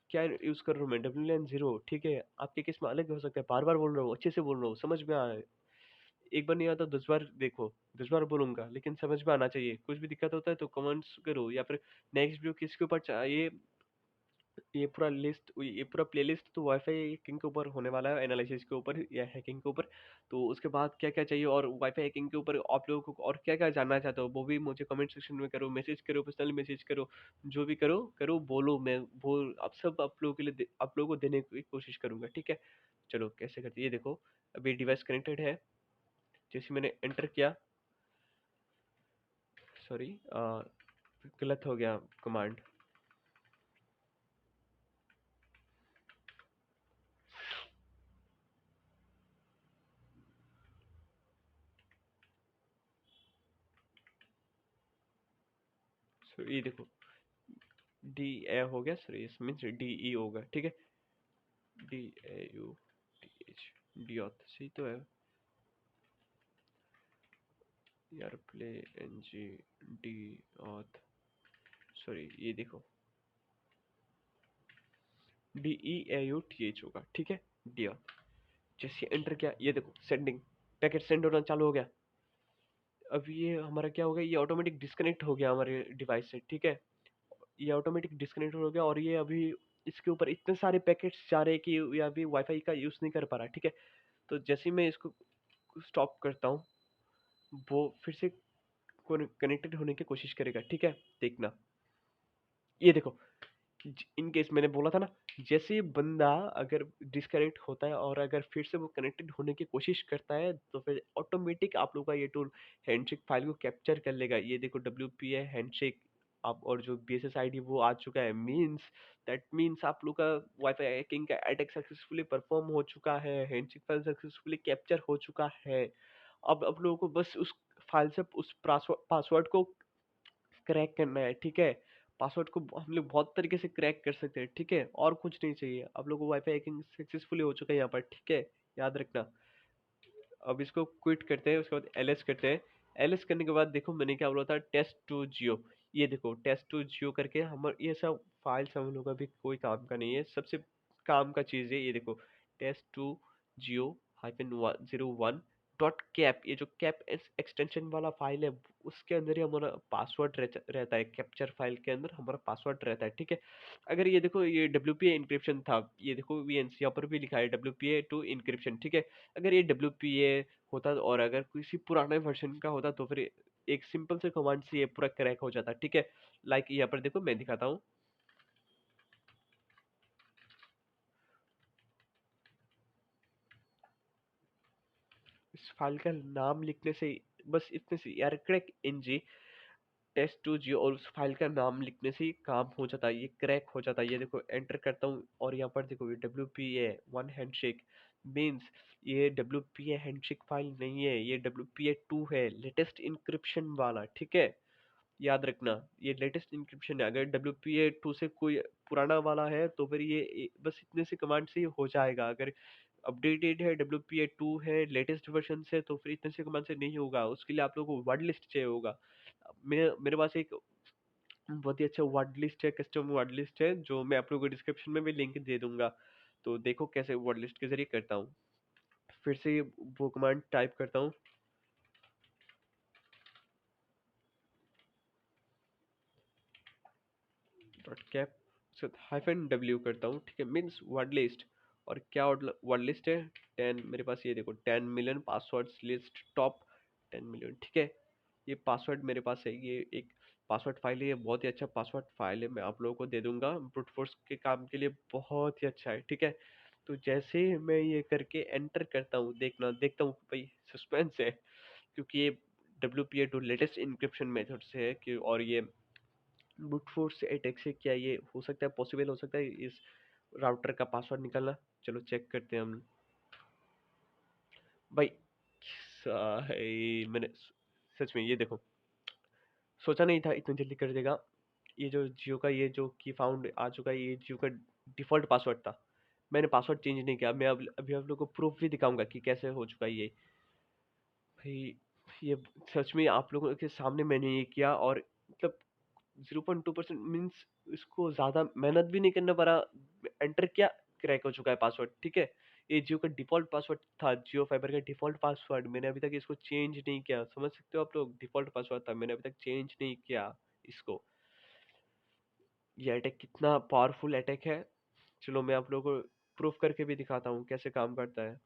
S1: क्या यूज कर रहा हूँ मैं? WLAN 0, ठीक है? आपके केस में अलग हो सकता है, बार बार बोल रहा हूँ, अच्छे से बोल रहा हूँ, समझ में आ। एक बार नहीं आता 10 बार देखो, 10 बार बोलूंगा, लेकिन समझ में आना चाहिए। कुछ भी दिक्कत होता है तो कमेंट्स करो, या फिर नेक्स्ट वीडियो किसके ऊपर चाहिए। ये पूरा प्लेलिस्ट तो वाईफाई हैकिंग के ऊपर होने वाला है, एनालिसिस के ऊपर या हैकिंग के ऊपर। तो उसके बाद क्या क्या चाहिए, और वाईफाई हैकिंग के ऊपर आप लोगों को और क्या क्या जानना चाहते हो, वो भी मुझे कमेंट सेक्शन में करो, मैसेज करो, पर्सनल मैसेज करो। जो भी करो करो, बोलो, मैं बोल आप सब आप लोगों के लिए आप लोगों को देने की कोशिश करूंगा, ठीक है? चलो कैसे करते हैं, ये देखो, अभी डिवाइस कनेक्टेड है। जैसे मैंने एंटर किया, सॉरी, गलत हो गया कमांड। ये देखो, DA हो गया, सॉरी, इस मीन्स DE होगा, ठीक है? DAUTH, डियोथ सही तो है यार। Play NG D auth, sorry, ये देखो, DEAUTH होगा, ठीक है? डियोथ। जैसे एंटर किया, ये देखो, सेंडिंग, पैकेट सेंड होना चालू हो गया। अब ये हमारा क्या हो गया? ये ऑटोमेटिक डिस्कनेक्ट हो गया हमारे डिवाइस से, ठीक है? ये ऑटोमेटिक डिस्कनेक्ट हो गया, और ये अभी इसके ऊपर इतने सारे पैकेट्स जा रहे हैं कि ये अभी वाईफाई का यूज नहीं कर पा रहा, ठीक है? तो जैसे ही मैं इसको स्टॉप करता हूँ, वो फिर से कनेक्टेड होने की कोशिश करेगा, ठीक है? देखना, ये देखो, इन केस मैंने बोला था ना, जैसे ही बंदा अगर डिस्कनेक्ट होता है और अगर फिर से वो कनेक्टेड होने की कोशिश करता है, तो फिर ऑटोमेटिक आप लोग का ये टूल हैंडशेक फाइल को कैप्चर कर लेगा। ये देखो, WPA हैंडशेक आप, और जो BSS ID वो आ चुका है, मींस दैट मींस आप लोग का वाईफाई हैकिंग का अटैक सक्सेसफुली परफॉर्म हो चुका है, हैंडशेक फाइल सक्सेसफुली कैप्चर हो चुका है। अब आप लोगों को बस उस फाइल से उस पासवर्ड को क्रैक करना है, ठीक है? पासवर्ड को हम लोग बहुत तरीके से क्रैक कर सकते हैं, ठीक है? और कुछ नहीं चाहिए। आप लोगों को वाईफाई हैकिंग सक्सेसफुली हो चुका है यहाँ पर, ठीक है? याद रखना। अब इसको क्विट करते हैं, उसके बाद LS करते हैं। LS करने के बाद देखो, मैंने क्या बोला था, test2geo। ये देखो, test2geo करके हम ये सब फाइल्स हम लोग का भी कोई काम का नहीं है, सबसे काम का चीज है। ये देखो, test2geo-01.cap, ये जो कैप एक्सटेंशन वाला फाइल है, उसके अंदर ही हमारा पासवर्ड रहता है। कैप्चर फाइल के अंदर हमारा पासवर्ड रहता है, ठीक है? अगर ये देखो, ये WPA इंक्रिप्शन था, ये देखो VNC यहाँ पर भी लिखा है, WPA2 इंक्रिप्शन, ठीक है? अगर ये WPA होता और अगर किसी पुराने वर्जन का होता, तो फिर एक सिंपल से कमांड से ये पूरा क्रैक हो जाता, ठीक है? लाइक यहाँ पर देखो, मैं दिखाता हूँ। इस फाइल का नाम लिखने से बस इतने से यार, क्रैक NG test2geo, और उस फाइल का नाम लिखने से ही काम हो जाता है, ये क्रैक हो जाता है। ये देखो, एंटर करता हूँ, और यहाँ पर देखो, ये WPA1 हैंडशेक मीन्स ये WPA हैंडशेक फाइल नहीं है, ये WPA2 है, लेटेस्ट इंक्रिप्शन वाला, ठीक है? याद रखना, ये लेटेस्ट इंक्रिप्शन है। अगर WPA2 से कोई पुराना वाला है, तो फिर ये बस इतने से कमांड से ही हो जाएगा। अगर अपडेटेड है, WPA2 है, लेटेस्ट वर्जन से, तो फिर इतने से कमांड से नहीं होगा। उसके लिए आप लोगों को वर्ड लिस्ट चाहिए होगा। मेरे मेरे पास एक बहुत ही अच्छा वर्ड लिस्ट है, कस्टम वर्ड लिस्ट है, जो मैं आप लोगों को डिस्क्रिप्शन में भी लिंक दे दूंगा। तो देखो कैसे वर्ड लिस्ट के जरिए करता हूँ। फिर से वो कमांड टाइप करता हूँ, डॉट कैप हाइफन डब्ल्यू करता हूँ, ठीक है, मीन्स वर्ड लिस्ट। और क्या वर्ड लिस्ट है? 10 मेरे पास, ये देखो 10 million passwords list top 10 million, ठीक है। ये पासवर्ड मेरे पास है, ये एक पासवर्ड फाइल है, ये बहुत ही अच्छा पासवर्ड फाइल है, मैं आप लोगों को दे दूंगा, ब्रूट फोर्स के काम के लिए बहुत ही अच्छा है, ठीक है। तो जैसे ही मैं ये करके एंटर करता हूँ, देखना देखता हूँ भाई, सस्पेंस है, क्योंकि ये WPA2 लेटेस्ट इंक्रिप्शन मेथड से है कि, और ये ब्रूट फोर्स अटैक से क्या ये हो सकता है, पॉसिबल हो सकता है इस राउटर का पासवर्ड निकालना? चलो चेक करते हैं हम भाई। मैंने सच में ये देखो, सोचा नहीं था इतनी जल्दी कर देगा। ये जो जियो का ये जो की फाउंड आ चुका है, ये जियो का डिफॉल्ट पासवर्ड था, मैंने पासवर्ड चेंज नहीं किया। मैं अब अभी आप लोगों को प्रूफ भी दिखाऊंगा कि कैसे हो चुका है ये भाई। ये सच में आप लोगों के सामने मैंने ये किया, और मतलब 0.2% मीन्स इसको ज्यादा मेहनत भी नहीं करना पड़ा, एंटर किया, क्रैक हो चुका है पासवर्ड, ठीक है। ये जियो का डिफॉल्ट पासवर्ड था, जियो फाइबर का डिफॉल्ट पासवर्ड, मैंने अभी तक इसको चेंज नहीं किया, समझ सकते हो आप लोग, डिफॉल्ट पासवर्ड था, मैंने अभी तक चेंज नहीं किया इसको। ये अटैक कितना पावरफुल अटैक है, चलो मैं आप लोगों को प्रूफ करके भी दिखाता हूँ कैसे काम करता है।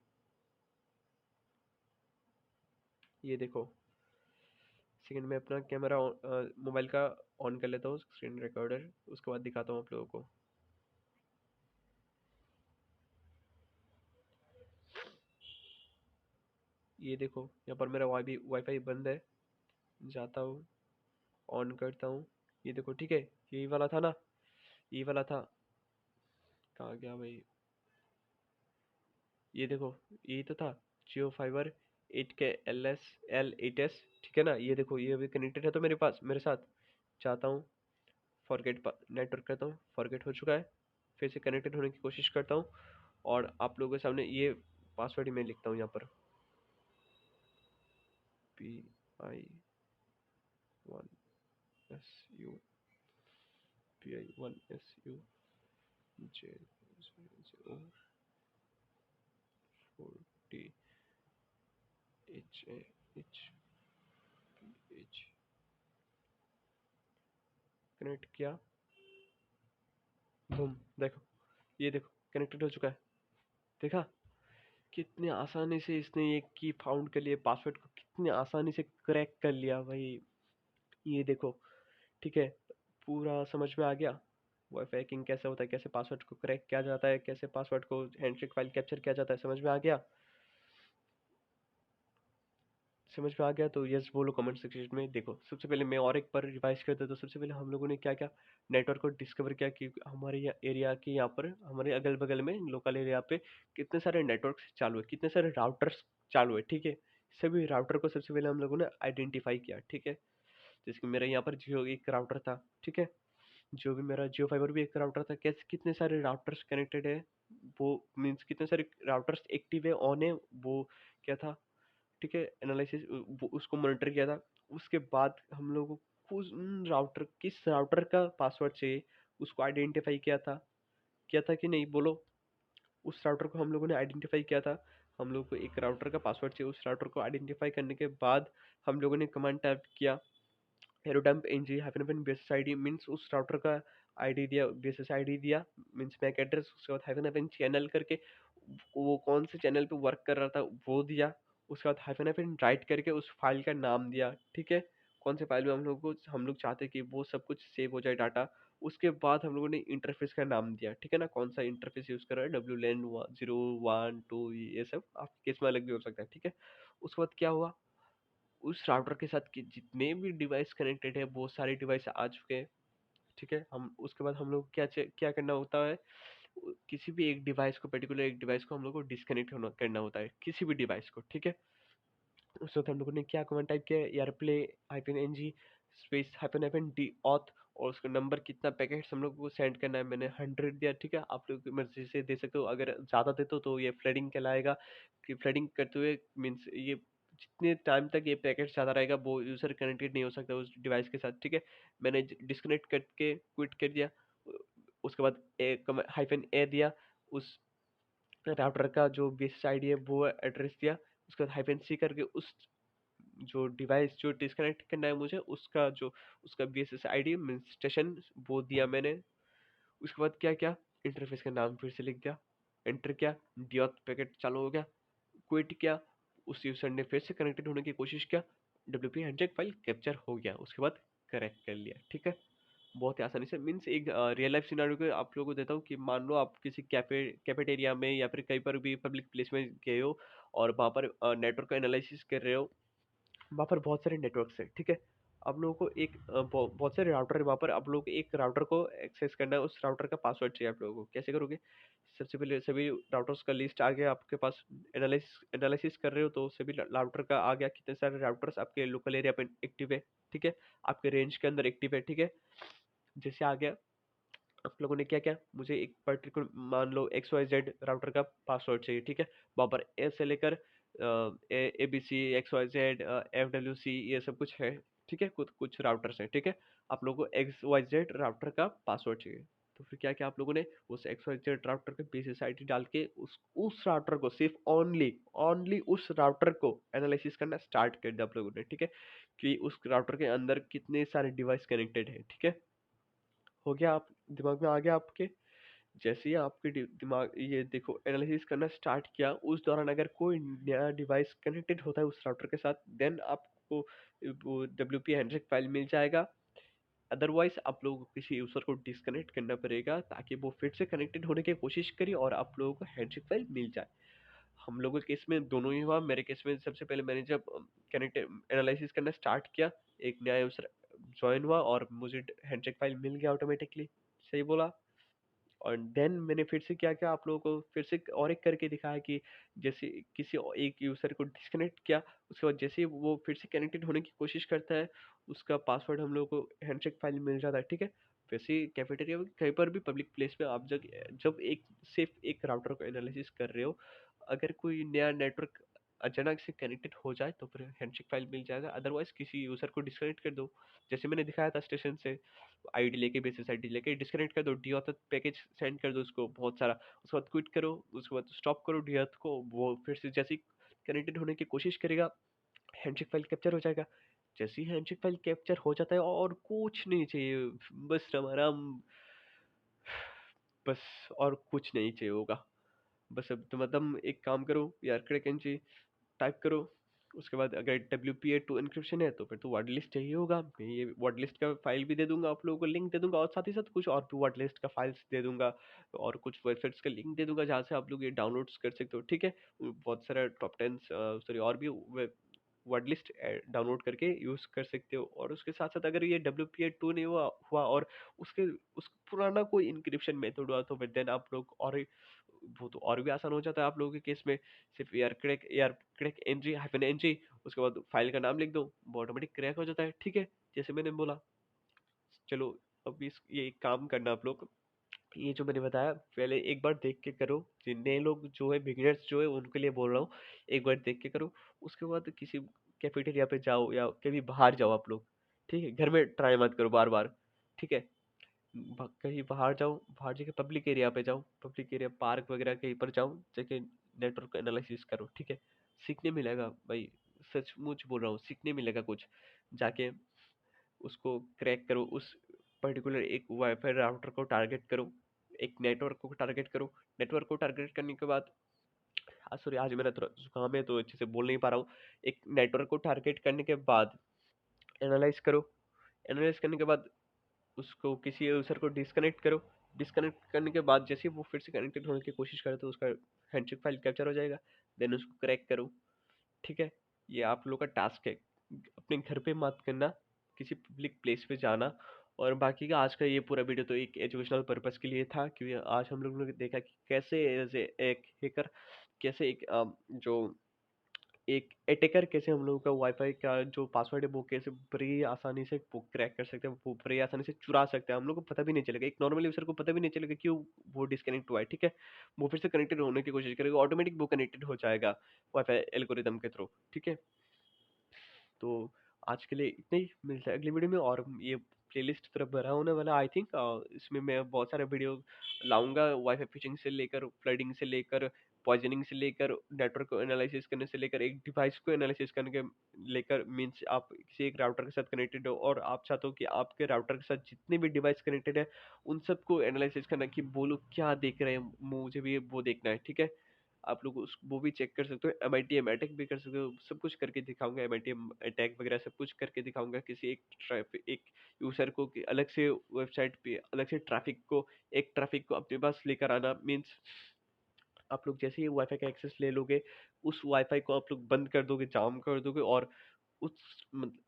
S1: ये देखो, सेकंड में अपना कैमरा मोबाइल का ऑन कर लेता हूँ, स्क्रीन रिकॉर्डर, उसके बाद दिखाता हूँ आप लोगों को। ये देखो, यहाँ पर मेरा वाईफाई बंद है, जाता हूँ, ऑन करता हूँ, ये देखो, ठीक है, यही वाला था ना, ये वाला था, कहाँ गया भाई, ये देखो, यही तो था, जियो फाइबर 8 के L8S, ठीक है ना, ये देखो, ये अभी कनेक्टेड है तो मेरे पास, मेरे साथ, चाहता हूँ फॉरगेट नेटवर्क करता हूँ, फॉरगेट हो चुका है, फिर से कनेक्टेड होने की कोशिश करता हूँ, और आप लोगों के सामने ये पासवर्ड ही मैं लिखता हूँ यहाँ पर, PI1SU PI1SU0H कनेक्ट किया, बूम, देखो, ये देखो कनेक्टेड हो चुका है, देखा कितनी आसानी से इसने ये की फाउंड कर लिया, पासवर्ड को कितनी आसानी से क्रैक कर लिया भाई। ये देखो, ठीक है, पूरा समझ में आ गया वाईफाई हैकिंग कैसे होता है, कैसे पासवर्ड को क्रैक किया जाता है, कैसे पासवर्ड को हैंडशेक फाइल कैप्चर किया जाता है, समझ में आ गया? समझ में आ गया तो यस बोलो कमेंट सेक्शन में। देखो सबसे पहले मैं और एक बार रिवाइज कर देता हूँ। सबसे पहले हम लोगों ने क्या क्या नेटवर्क को डिस्कवर किया कि हमारे एरिया के यहाँ पर, हमारे अगल बगल में लोकल एरिया पे कितने सारे नेटवर्क चालू है, कितने सारे राउटर्स चालू है, ठीक है। सभी राउटर को सबसे पहले हम लोगों ने आइडेंटिफाई किया, ठीक है। जैसे कि मेरा यहाँ पर जियो एक राउटर था, ठीक है, जो भी मेरा जियो फाइबर भी एक राउटर था, कैसे कितने सारे राउटर्स कनेक्टेड है, वो मीन्स कितने सारे राउटर्स एक्टिव है, ऑन है, वो क्या था, ठीक है, एनालिसिस उसको मॉनिटर किया था। उसके बाद हम लोगों को उन राउटर, किस राउटर का पासवर्ड चाहिए, उसको आइडेंटिफाई किया था कि नहीं बोलो। उस राउटर को हम लोगों ने आइडेंटिफाई किया था, हम लोगों को एक राउटर का पासवर्ड चाहिए, उस राउटर को आइडेंटिफाई करने के बाद हम लोगों ने कमांड टाइप किया, airodump ng hyphen hyphen BSSID, means उस राउटर का आईडी दिया, बेसिस आईडी दिया, मीन्स मैक एड्रेस, उसके बाद हाइफन हाइफन चैनल करके वो कौन से चैनल पे वर्क कर रहा था वो दिया, उसके बाद हाइफन हाइफन राइट करके उस फाइल का नाम दिया, ठीक है, कौन से फाइल में हम लोग चाहते कि वो सब कुछ सेव हो जाए डाटा। उसके बाद हम लोगों ने इंटरफेस का नाम दिया, ठीक है ना, कौन सा इंटरफेस यूज कर रहा है, WLAN 0 1 2, ये सब आपके केस में अलग भी हो सकता है, ठीक है। उसके बाद क्या हुआ, उस राउटर के साथ के जितने भी डिवाइस कनेक्टेड है वो सारे डिवाइस आ चुके हैं, ठीक है। हम उसके बाद हम लोग क्या करना होता है, किसी भी एक डिवाइस को, पर्टिकुलर एक डिवाइस को हम लोग को डिस्कनेक्ट करना होता है, किसी भी डिवाइस को, ठीक है। उस वक्त हम लोगों ने क्या कमांड टाइप किया, aireplay hyphen N G space hyphen hyphen D auth, और उसका नंबर कितना पैकेट्स हम लोग को सेंड करना है, मैंने 100 दिया, ठीक है। आप लोग की मर्जी से दे सकते हो, अगर ज़्यादा देते हो तो ये फ्लडिंग कहलाएगा, कि फ्लडिंग करते हुए मीन्स ये जितने टाइम तक ये पैकेट जाता रहेगा वो यूज़र कनेक्टेड नहीं हो सकता उस डिवाइस के साथ, ठीक है। मैंने डिस्कनेक्ट करके क्विट कर दिया। उसके बाद हाइफन ए दिया, उस राउटर का जो बेसिस आईडी है वो एड्रेस दिया। उसके बाद हाइफन सी करके उस जो डिवाइस जो डिस्कनेक्ट करना है मुझे उसका जो उसका बेसिस आईडी मीन स्टेशन वो दिया मैंने। उसके बाद क्या क्या इंटरफेस का नाम फिर से लिख दिया, एंटर किया, डिऑथ पैकेट चालू हो गया, क्विट किया। उस यूजर ने फिर से कनेक्टेड होने की कोशिश किया, डब्ल्यूपी हैंडशेक फाइल कैप्चर हो गया। उसके बाद करेक्ट कर लिया, ठीक है। बहुत ही आसानी से मीन्स एक रियल लाइफ सिनारियो को आप लोगों को देता हूँ कि मान लो आप किसी कैफेटेरिया में या फिर कहीं पर भी पब्लिक प्लेस में गए हो और वहाँ पर नेटवर्क का एनालिसिस कर रहे हो। वहाँ पर बहुत सारे नेटवर्क्स हैं, ठीक है। आप लोगों को एक बहुत सारे राउटर है वहाँ पर, आप लोगों को एक राउटर को एक्सेस करना है, उस राउटर का पासवर्ड चाहिए आप लोगों को। कैसे करोगे? सबसे पहले सभी राउटर्स का लिस्ट आ गया आपके पास, एनालिसिस एनालिसिस कर रहे हो तो सभी राउटर का आ गया, कितने सारे राउटर्स आपके लोकल एरिया पे एक्टिव है, ठीक है, आपके रेंज के अंदर एक्टिव है, ठीक है। जैसे आ गया, आप लोगों ने क्या किया, मुझे एक पर्टिकुलर मान लो एक्स वाई जेड राउटर का पासवर्ड चाहिए, ठीक है। वहाँ पर ए से लेकर A B C X Y Z F W C ये सब कुछ है, ठीक है। कुछ कुछ राउटर्स हैं, ठीक है। आप लोगों को एक्स वाई जेड राउटर का पासवर्ड चाहिए। तो फिर क्या किया आप लोगों ने, उस एक्स वाई जेड राउटर के पीसीएस आईडी डाल के उस राउटर को सिर्फ ओनली ओनली उस राउटर को एनालिसिस करना स्टार्ट कर दिया आप लोगों ने, ठीक है। कि उस राउटर के अंदर कितने सारे डिवाइस कनेक्टेड है, ठीक है। हो गया, आप दिमाग में आ गया आपके। जैसे ही आपके दिमाग ये देखो एनालिसिस करना स्टार्ट किया, उस दौरान अगर कोई नया डिवाइस कनेक्टेड होता है उस राउटर के साथ, देन आपको वो डब्ल्यू पी हैंडशेक फाइल मिल जाएगा। अदरवाइज आप लोगों को किसी यूजर को डिस्कनेक्ट करना पड़ेगा ताकि वो फिर से कनेक्टेड होने की कोशिश करे और आप लोगों को हैंडशेक फाइल मिल जाए। हम लोगों के केस में दोनों ही हुआ। मेरे केस में सबसे पहले मैंने जब कनेक्ट एनालिसिस करना स्टार्ट किया, एक नया यूजर ज्वाइन हुआ और मुझे हैंडशेक फाइल मिल गया ऑटोमेटिकली। सही बोला। और देन मैंने फिर से क्या किया, आप लोगों को फिर से और एक करके दिखाया कि जैसे किसी एक यूज़र को डिस्कनेक्ट किया, उसके बाद जैसे ही वो फिर से कनेक्टेड होने की कोशिश करता है, उसका पासवर्ड हम लोगों को हैंडशेक फाइल मिल जाता है, ठीक है। वैसे ही कैफेटेरिया में कहीं पर भी पब्लिक प्लेस में आप जब जब एक सिर्फ एक राउटर को एनालिसिस कर रहे हो, अगर कोई नया नेटवर्क अचानक से कनेक्टेड हो जाए तो फिर हैंडशेक फाइल मिल जाएगा। अदरवाइज किसी यूज़र को डिस्कनेक्ट कर दो, जैसे मैंने दिखाया था स्टेशन से आईडी लेके बेसिस आईडी लेके डिस्कनेक्ट कर दो, डीऑथ पैकेज सेंड कर दो उसको बहुत सारा। उसके बाद क्विट करो, उसके बाद स्टॉप करो डीऑथ को, वो फिर से जैसे ही कनेक्टेड होने की कोशिश करेगा, हैंडशेक फाइल कैप्चर हो जाएगा। जैसे ही हैंडशेक फाइल कैप्चर हो जाता है और कुछ नहीं चाहिए, बस राम राम, बस और कुछ नहीं चाहिए होगा। बस अब तो मतलब एक काम करो यार, क्रैकेंजी टाइप करो। उसके बाद अगर WPA2 एन्क्रिप्शन है तो फिर तो वर्ड लिस्ट चाहिए होगा। मैं ये वर्ड लिस्ट का फाइल भी दे दूंगा आप लोगों को, लिंक दे दूंगा, और साथ ही साथ कुछ और भी वर्ड लिस्ट का फाइल्स दे दूंगा और कुछ वेबसाइट्स का लिंक दे दूंगा जहाँ से आप लोग ये डाउनलोड्स कर सकते हो, ठीक है। बहुत सारा टॉप 10 सॉरी और भी वर्ड लिस्ट डाउनलोड करके यूज कर सकते हो। और उसके साथ साथ अगर ये WPA2 नहीं हुआ और उसके उस पुराना कोई इंक्रिप्शन मेथड हुआ तो फिर देन आप लोग और वो तो और भी आसान हो जाता है आप लोगों के केस में। सिर्फ यार क्रैक एनजी हाइफन एनजी, उसके बाद फाइल का नाम लिख दो, वो ऑटोमेटिक क्रैक हो जाता है, ठीक है। जैसे मैंने बोला। चलो, अब इस ये एक काम करना आप लोग, ये जो मैंने बताया पहले एक बार देख के करो। जितने लोग जो है बिगिनर्स जो है उनके लिए बोल रहा हूँ, एक बार देख के करो। उसके बाद किसी कैफेटेरिया पे जाओ या कभी बाहर जाओ आप लोग, ठीक है। घर में ट्राई मत करो बार बार, ठीक है। कहीं बाहर जाओ, बाहर जाके पब्लिक एरिया पे जाओ, पब्लिक एरिया पार्क वगैरह कहीं पर जाओ, जाके नेटवर्क एनालिसिस करो, ठीक है। सीखने मिलेगा भाई, सचमुच बोल रहा हूँ, सीखने मिलेगा कुछ। जाके उसको क्रैक करो, उस पर्टिकुलर एक वाईफाई राउटर को टारगेट करो, एक नेटवर्क को टारगेट करो। नेटवर्क को टारगेट करने के बाद, सॉरी आज मेरा थोड़ा जुकाम है तो अच्छे से बोल नहीं पा रहा हूँ। एक नेटवर्क को टारगेट करने के बाद एनालाइज करो, एनालाइज करने के बाद उसको किसी यूजर को डिस्कनेक्ट करो। डिस्कनेक्ट करने के बाद जैसे ही वो फिर से कनेक्टेड होने की कोशिश करे तो उसका हैंडशेक फाइल कैप्चर हो जाएगा। देन उसको क्रैक करो, ठीक है। ये आप लोग का टास्क है। अपने घर पे मत करना, किसी पब्लिक प्लेस पे जाना। और बाकी का आज का ये पूरा वीडियो तो एक एजुकेशनल पर्पस के लिए था, क्योंकि आज हम लोगों ने देखा कि कैसे एज एक हैकर, कैसे एक जो एक अटैकर कैसे हम लोगों का वाईफाई का जो पासवर्ड है वो कैसे बड़ी आसानी से वो क्रैक कर सकते हैं, वो बड़ी आसानी से चुरा सकते हैं। हम लोग को पता भी नहीं चलेगा, एक नॉर्मल यूजर को पता भी नहीं चलेगा क्यों वो डिस्कनेक्ट हुआ है, ठीक है। वो फिर से कनेक्टेड होने की कोशिश करेगा, ऑटोमेटिक वो कनेक्टेड हो जाएगा वाईफाई एल्गोरिदम के थ्रू, ठीक है। तो आज के लिए इतना ही, मिलता है अगली वीडियो में। और ये प्लेलिस्ट तरफ भरा होने वाला आई थिंक, इसमें मैं बहुत सारे वीडियो लाऊंगा, वाईफाई फिशिंग से लेकर, फ्लडिंग से लेकर, पॉइजनिंग से लेकर, नेटवर्क को एनालिसिस करने से लेकर, एक डिवाइस को एनालिसिस करने के लेकर, मीन्स आप किसी एक राउटर के साथ कनेक्टेड हो और आप चाहते हो कि आपके राउटर के साथ जितने भी डिवाइस कनेक्टेड है उन सबको एनालिसिस करना कि वो लोग क्या देख रहे हैं, मुझे भी वो देखना है, ठीक है। आप लोग उस वो भी चेक कर सकते हो, एमआईटीएम अटैक भी कर सकते हो, सब कुछ करके दिखाऊंगा, एमआईटीएम अटैक वगैरह सब कुछ करके दिखाऊंगा। किसी एक ट्रैफिक, एक यूजर को कि अलग से वेबसाइट पे अलग से ट्रैफिक को अपने पास लेकर आना, मीन्स आप लोग जैसे ही वाईफाई का एक्सेस ले लोगे, उस वाईफाई को आप लोग बंद कर दोगे, जाम कर दोगे, और उस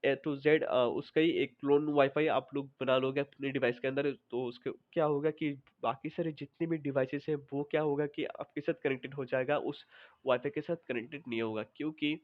S1: ए टू जेड उसका ही एक क्लोन वाईफाई आप लोग बना लोगे अपने डिवाइस के अंदर। तो उसके क्या होगा कि बाकी सारे जितने भी डिवाइसेस हैं वो क्या होगा कि आपके साथ कनेक्टेड हो जाएगा, उस वाईफाई के साथ कनेक्टेड नहीं होगा, क्योंकि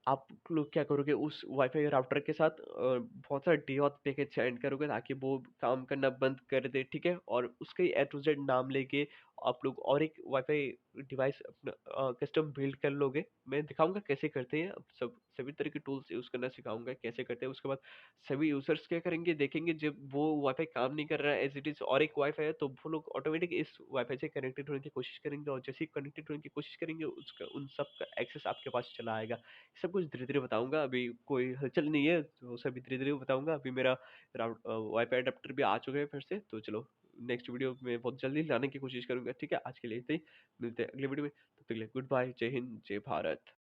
S1: आप लोग क्या करोगे उस वाईफाई राउटर के साथ बहुत सारा डीऑथ पैकेज सेंड करोगे ताकि वो काम करना बंद कर दे, ठीक है। और उसका ही ए टू जेड नाम लेके आप लोग और एक वाईफाई डिवाइस अपना कस्टम बिल्ड कर लोगे। मैं दिखाऊंगा कैसे करते हैं, अब सब सभी तरह के टूल्स यूज करना सिखाऊंगा कैसे करते हैं। उसके बाद सभी यूजर्स क्या करेंगे, देखेंगे जब वो वाईफाई काम नहीं कर रहा है एज इट इज और एक वाईफाई है, तो वो लोग ऑटोमेटिक इस वाईफाई से कनेक्टेड होने की कोशिश करेंगे, और जैसे ही कनेक्टेड होने की कोशिश करेंगे उसका उन सब का एक्सेस आपके पास चला आएगा। सब कुछ धीरे-धीरे बताऊँगा, अभी कोई हलचल नहीं है, तो सभी धीरे-धीरे बताऊँगा। अभी मेरा वाईफ़ाई अडैप्टर भी आ चुका है फिर से, तो चलो नेक्स्ट वीडियो में बहुत जल्दी लाने की कोशिश करूँगा, ठीक है? आज के लिए इतना ही, मिलते हैं अगली वीडियो में, तब तक के लिए गुड बाय, जय हिंद, जय भारत।